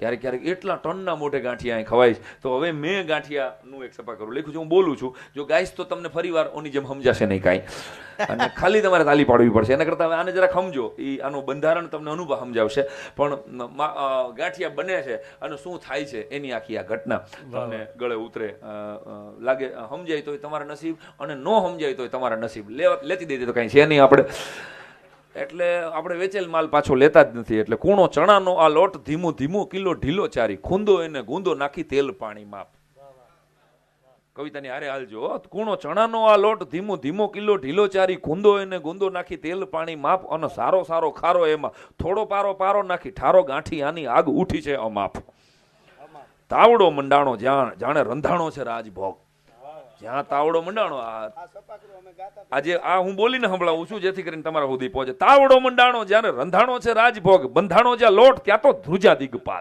ક્યારેક ક્યારેક એટલા ટનના મોઢે ગાંઠિયા અહીં ખવાય છે. તો હવે મેં ગાંઠિયાનું એક સભા કરું લખ્યું છે, હું બોલું છું. જો ગાઈશ તો તમને ફરી વાર ઓની જેમ સમજાશે નહીં કાંઈ, અને ખાલી તમારે તાલી પાડવી પડશે. એના કરતાં હવે આને જરા સમજો, એ આનું બંધારણ તમને અનુભવ સમજાવશે. પણ ગાંઠિયા બને છે અને શું થાય છે એની આખી આ ઘટના તમને ગળે ઉતરે, લાગે સમજાય તો તમારા નસીબ, અને ન સમજાય તો તમારા નસીબ. લેતી દેતી તો કાંઈ છે નહીં આપણે. એટલે આપણે વેચેલ માલ પાછો લેતા જ નથી. એટલે કૂણો ચણાનો આ લોટ ધીમું ધીમું કિલો ઢીલો ચારી, ખૂંદો એને ગુંદો નાખી તેલ પાણી માપ. કવિતાની હારે હાલજો. કૂણો ચણાનો આ લોટ ધીમું ધીમો કિલો ઢીલો ચારી, ખૂંદો એને ગુંદો નાખી તેલ પાણી માપ, અને સારો સારો ખારો એમાં થોડો પારો પારો નાખી ઠારો ગાંઠી આની આગ ઉઠી છે અમાપ. તાવડો મંડાણો જ્યાં જાણે રંધાણો છે રાજભોગ. જ્યાં તાવડો મંડાણો, આજે આ હું બોલીને સંભળાવું છું જેથી કરીને તમારા સુધી પહોંચે. તાવડો મંડાણો જ્યારે રંધાણો છે રાજભોગ, બંધાણો જ્યાં લોટ ત્યાં તો ધ્રુજા દિગપાલ.